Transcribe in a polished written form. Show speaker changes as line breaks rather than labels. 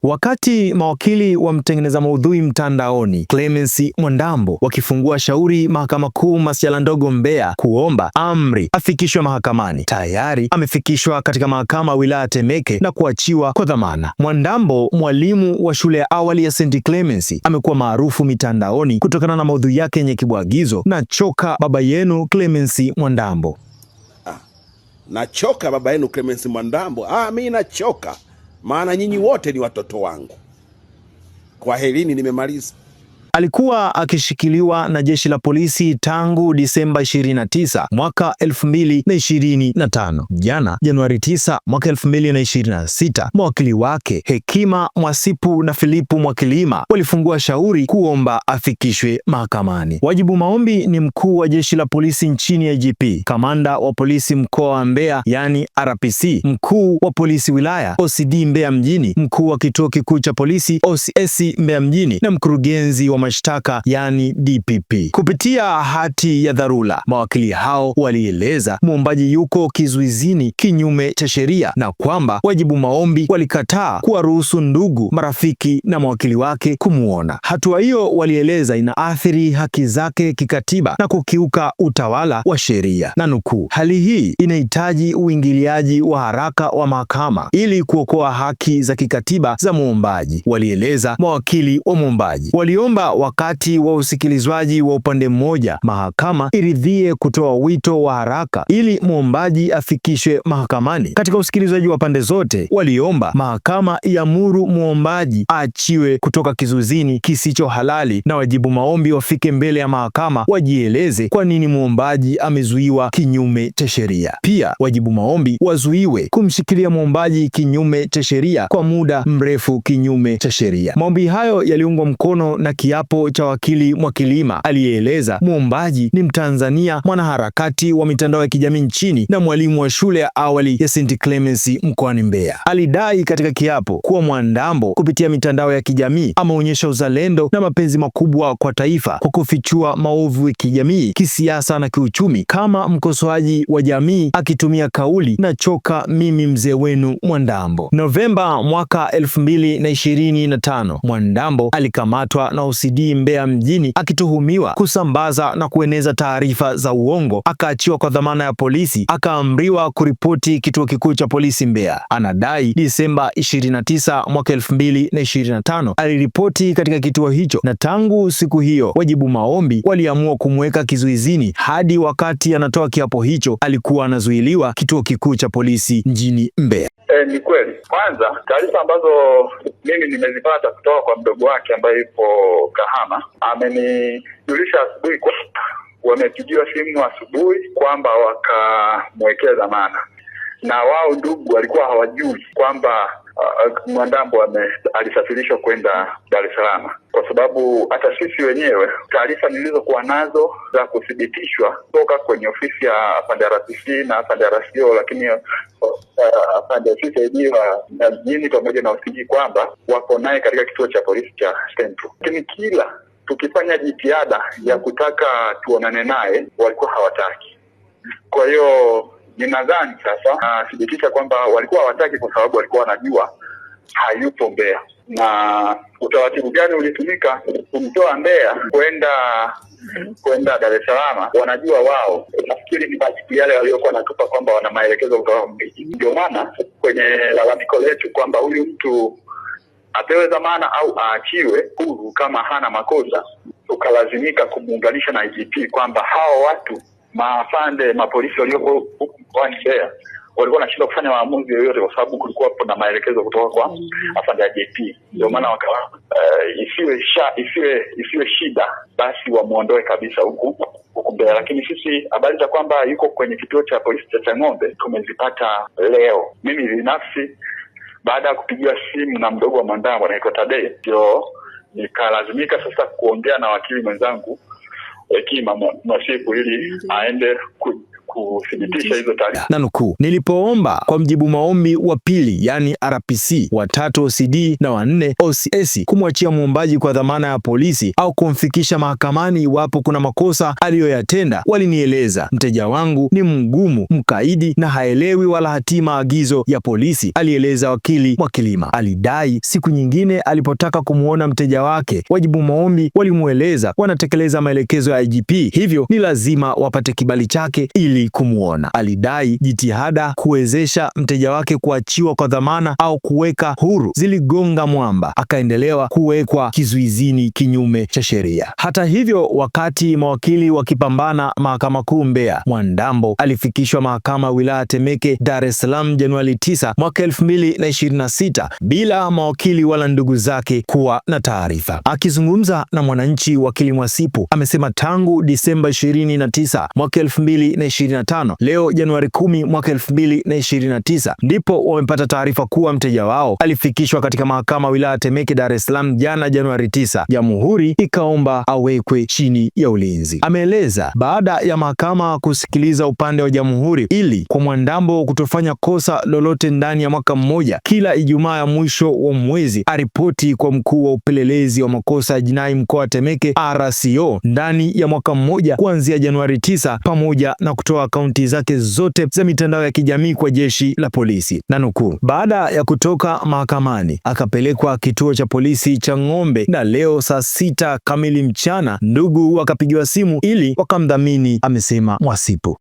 Wakati mawakili wa mtengeneza maudhui mtandaoni Clemence Mwandambo wakifungua shauri Mahakama Kuu Masjala Ndogo Mbeya kuomba amri afikishwe mahakamani, tayari amefikishwa katika mahakama ya wilaya Temeke na kuachiwa kwa dhamana. Mwandambo, mwalimu wa shule ya awali ya St. Clemence, amekuwa maarufu mitandaoni kutokana na maudhui yake yenye kibwagizo na choka baba yenu Clemence Mwandambo.
Nachoka baba yenu Clemence Mwandambo. Mimi nachoka. Maana nyinyi wote ni watoto wangu. Kwaherini, nimemaliza.
Alikuwa akishikiliwa na jeshi la polisi tangu Disemba 29 mwaka 2025. Jana Januari 9 mwaka 2026, mawakili wake Hekima Mwasipu na Filipu Mwakilima walifungua shauri kuomba afikishwe mahakamani. Wajibu maombi ni mkuu wa jeshi la polisi nchini IGP, kamanda wa polisi mkoa wa Mbeya yani RPC, mkuu wa polisi wilaya OCD Mbeya mjini, mkuu wa kituo kikuu cha polisi OCS Mbeya mjini na mkurugenzi wa mashtaka yani DPP. Kupitia hati ya dharura, mawakili hao walieleza muombaji yuko kizuizini kinyume cha sheria na kwamba wajibu maombi walikataa kuwaruhusu ndugu, marafiki na mawakili wake kumuona. Hatua hiyo, walieleza, inaathiri haki zake kikatiba na kukiuka utawala wa sheria, na nukuu, hali hii inahitaji uingiliaji wa haraka wa mahakama ili kuokoa haki za kikatiba za muombaji, walieleza mawakili wa muombaji. Waliomba wakati wa usikilizwaji wa upande mmoja, mahakama iridhie kutoa wito wa haraka ili muombaji afikishwe mahakamani. Katika usikilizwaji wa pande zote, waliomba mahakama iamuru muombaji aachiwe kutoka kizuizini kisicho halali na wajibu maombi wafike mbele ya mahakama wajieleze kwa nini muombaji amezuiwa kinyume cha sheria. Pia wajibu maombi wazuiwe kumshikilia muombaji kinyume cha sheria kwa muda mrefu kinyume cha sheria. Maombi hayo yaliungwa mkono na kiapo cha wakili Mwakilima aliyeeleza muombaji ni Mtanzania, mwanaharakati wa mitandao ya kijamii nchini na mwalimu wa shule ya awali ya St. Clemence mkoani Mbeya. Alidai katika kiapo kuwa Mwandambo kupitia mitandao ya kijamii ameonyesha uzalendo na mapenzi makubwa kwa taifa kwa kufichua maovu ya kijamii, kisiasa na kiuchumi kama mkosoaji wa jamii, akitumia kauli na choka mimi mzee wenu Mwandambo. Novemba mwaka 2025, Mwandambo alikamatwa na OCD Mbeya mjini akituhumiwa kusambaza na kueneza taarifa za uongo, akaachiwa kwa dhamana ya polisi, akaamriwa kuripoti kituo kikuu cha polisi Mbeya. Anadai Disemba 29 mwaka 2025 aliripoti katika kituo hicho, na tangu siku hiyo wajibu maombi waliamua kumweka kizuizini hadi wakati anatoa kiapo hicho alikuwa anazuiliwa kituo kikuu cha polisi mjini Mbeya.
Ni kweli. Kwanza, taarifa ambazo mimi nimezipata kutoka kwa mdogo wake ambaye yupo Kahama, amenijulisha asubuhi kwa wamepigiwa simu asubuhi kwamba wakamwekea dhamana, na wao ndugu walikuwa hawajui kwamba Mwandambo alisafirishwa kwenda Dar es Salaam, kwa sababu hata sisi wenyewe taarifa nilizokuwa nazo za kuthibitishwa toka kwenye ofisi ya afande RPC na afande RCO, lakini afande ofisi yenyewe na mjini pamoja na OCD kwamba wako naye katika kituo cha polisi cha Central, lakini kila tukifanya jitihada ya kutaka tuonane naye walikuwa hawataki. Kwa hiyo ninadhani sasa nathibitisha kwamba walikuwa hawataki kwa sababu walikuwa wanajua hayupo Mbeya. Na utaratibu gani ulitumika kumtoa Mbeya kwenda Dar es Salaam, wanajua wao. Nafikiri ni majibu yale waliokuwa natupa kwamba wana maelekezo kutoka mjini. Ndio maana kwenye lalamiko letu kwamba huyu mtu apewe dhamana au aachiwe huru kama hana makosa, tukalazimika kumuunganisha na IGP kwamba hao watu maafande mapolisi walioko huku mkoani Mbeya walikuwa wanashindwa kufanya maamuzi yoyote kwa sababu kulikuwa na maelekezo kutoka kwa afande IGP. Ndio maana wakawa isiwe shida basi wamuondoe kabisa huku Mbeya. Lakini sisi habari za kwamba yuko kwenye kituo cha polisi cha Chang'ombe tumezipata leo. Mimi binafsi baada ya kupigiwa simu na mdogo wa Mwandambo anaitwa Tadei, ndio nikalazimika sasa kuongea na wakili mwenzangu Hekima Mwasipu ili aende kuthibitisha hizo taarifa.
Na nukuu, nilipoomba kwa mjibu maombi wa pili, yani RPC, wa tatu OCD na wa nne OCS kumwachia muombaji kwa dhamana ya polisi au kumfikisha mahakamani iwapo kuna makosa aliyoyatenda, walinieleza mteja wangu ni mgumu, mkaidi na haelewi wala hatii maagizo ya polisi, alieleza wakili Mwakilima. Alidai siku nyingine alipotaka kumuona mteja wake, wajibu maombi walimueleza wanatekeleza maelekezo ya IGP, hivyo ni lazima wapate kibali chake ili kumuona. Alidai jitihada kuwezesha mteja wake kuachiwa kwa dhamana au kuweka huru ziligonga mwamba, akaendelewa kuwekwa kizuizini kinyume cha sheria. Hata hivyo, wakati mawakili wakipambana Mahakama Kuu Mbeya, Mwandambo alifikishwa mahakama ya wilaya Temeke, Dar es Salaam Januari 9 mwaka 2026 bila mawakili wala ndugu zake kuwa na taarifa. Akizungumza na Mwananchi, wakili Mwasipu amesema tangu Disemba 29 mwaka 2025, leo Januari 10 mwaka 2029 ndipo wamepata taarifa kuwa mteja wao alifikishwa katika mahakama ya wilaya Temeke, Dar es Salaam jana Januari 9. Jamhuri ikaomba awekwe chini ya ulinzi. Ameeleza baada ya mahakama kusikiliza upande wa jamhuri ili kwa Mwandambo kutofanya kosa lolote ndani ya mwaka mmoja, kila Ijumaa ya mwisho wa mwezi aripoti kwa mkuu wa upelelezi wa makosa ya jinai mkoa wa Temeke RCO ndani ya mwaka mmoja kuanzia Januari 9, pamoja na kutoa akaunti zake zote za mitandao ya kijamii kwa jeshi la polisi. Na nukuu, baada ya kutoka mahakamani akapelekwa kituo cha polisi cha Ng'ombe, na leo saa 6 kamili mchana ndugu wakapigiwa simu ili wakamdhamini, amesema Mwasipu.